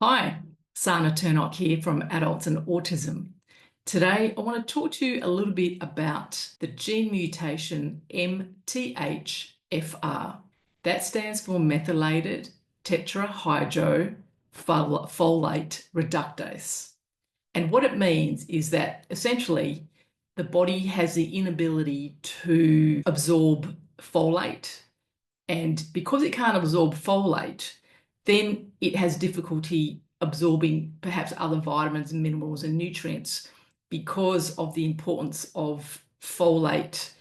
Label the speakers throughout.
Speaker 1: Hi, Sana Turnock here from Adults and Autism. Today, I want to talk to you a little bit about the gene mutation MTHFR. That stands for methylated tetrahydrofolate reductase. And what it means is that essentially the body has the inability to absorb folate. And because it can't absorb folate, then it has difficulty absorbing perhaps other vitamins and minerals and nutrients because of the importance of folate,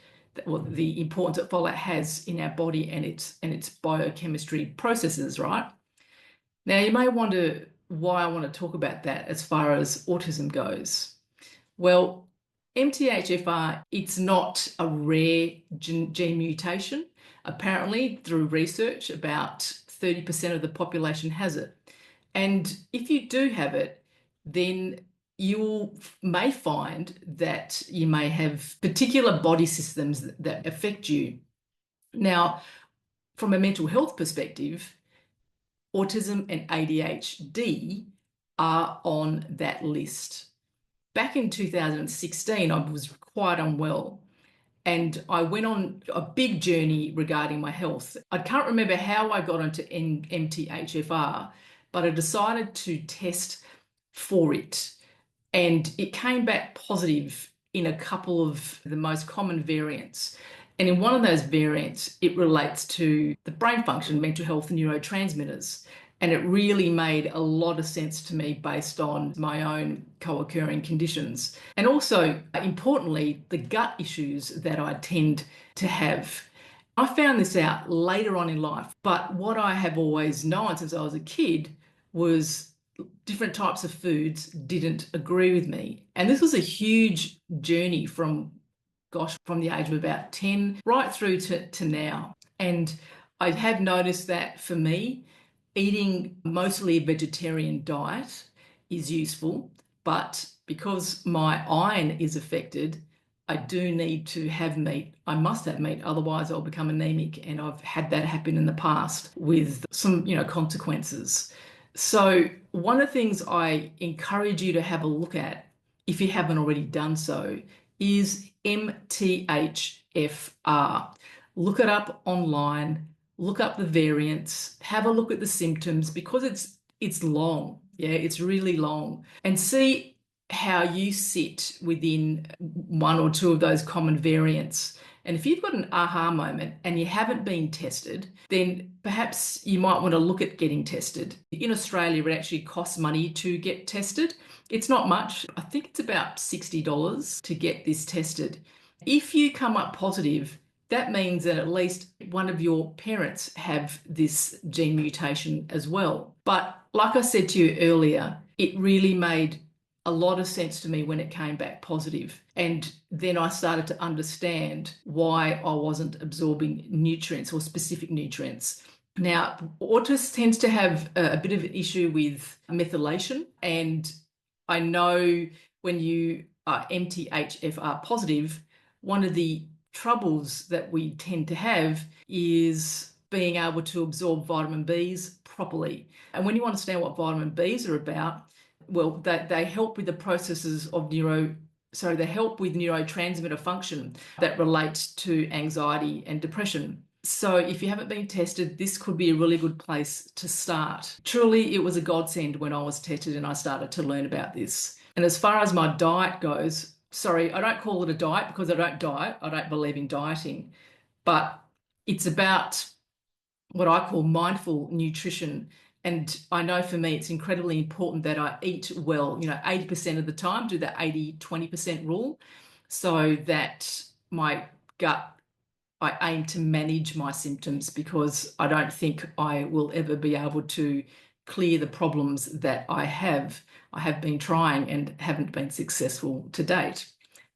Speaker 1: or the importance that folate has in our body and its biochemistry processes, right? Now, you may wonder why I want to talk about that as far as autism goes. Well, MTHFR, it's not a rare gene mutation. Apparently, through research, about 30% of the population has it. And if you do have it, then you may find that you may have particular body systems that affect you. Now, from a mental health perspective, autism and ADHD are on that list. Back in 2016, I was quite unwell and I went on a big journey regarding my health. I can't remember how I got onto MTHFR, but I decided to test for it. And it came back positive in a couple of the most common variants. And in one of those variants, it relates to the brain function, mental health, and neurotransmitters. And it really made a lot of sense to me based on my own co-occurring conditions. And also, importantly, the gut issues that I tend to have. I found this out later on in life, but what I have always known since I was a kid was different types of foods didn't agree with me. And this was a huge journey from the age of about 10 right through to now. And I have noticed that for me, eating mostly a vegetarian diet is useful, but because my iron is affected, I do need to have meat. I must have meat, otherwise I'll become anemic. And I've had that happen in the past with some, consequences. So one of the things I encourage you to have a look at, if you haven't already done so, is MTHFR. Look it up online, look up the variants, have a look at the symptoms because it's long. Yeah, it's really long. And see how you sit within one or two of those common variants. And if you've got an aha moment and you haven't been tested, then perhaps you might want to look at getting tested. In Australia, it actually costs money to get tested. It's not much. I think it's about $60 to get this tested. If you come up positive, that means that at least one of your parents have this gene mutation as well. But like I said to you earlier, it really made a lot of sense to me when it came back positive. And then I started to understand why I wasn't absorbing nutrients or specific nutrients. Now, autism tends to have a bit of an issue with methylation. And I know when you are MTHFR positive, one of the troubles that we tend to have is being able to absorb vitamin Bs properly. And when you understand what vitamin Bs are about, well, they help with the processes of they help with neurotransmitter function that relates to anxiety and depression. So if you haven't been tested, this could be a really good place to start. Truly, it was a godsend when I was tested and I started to learn about this. And as far as my diet goes, sorry, I don't call it a diet because I don't diet. I don't believe in dieting, but it's about what I call mindful nutrition. And I know for me, it's incredibly important that I eat well, 80% of the time, do the 80-20% rule, so that my gut, I aim to manage my symptoms because I don't think I will ever be able to clear the problems that I have. I have been trying and haven't been successful to date,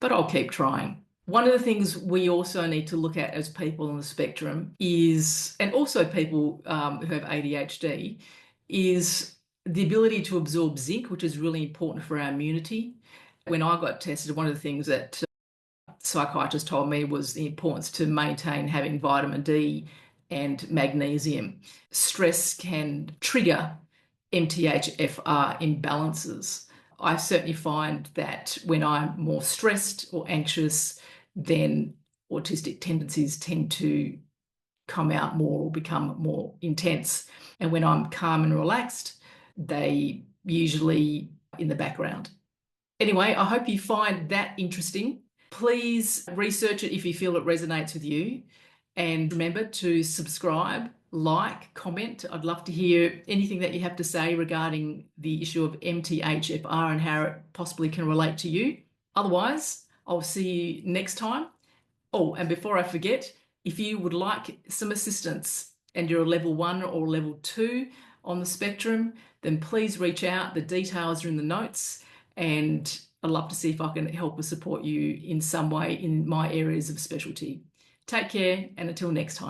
Speaker 1: but I'll keep trying. One of the things we also need to look at as people on the spectrum is, and also people who have ADHD, is the ability to absorb zinc, which is really important for our immunity. When I got tested, one of the things that psychiatrist told me was the importance to maintain having vitamin D and magnesium. Stress can trigger MTHFR imbalances. I certainly find that when I'm more stressed or anxious, then autistic tendencies tend to come out more or become more intense. And when I'm calm and relaxed, they usually in the background. Anyway, I hope you find that interesting. Please research it if you feel it resonates with you. And remember to subscribe, like, comment. I'd love to hear anything that you have to say regarding the issue of MTHFR and how it possibly can relate to you. Otherwise, I'll see you next time. Oh, and before I forget, if you would like some assistance and you're a level 1 or level 2 on the spectrum, then please reach out. The details are in the notes, and I'd love to see if I can help or support you in some way in my areas of specialty. Take care, and until next time.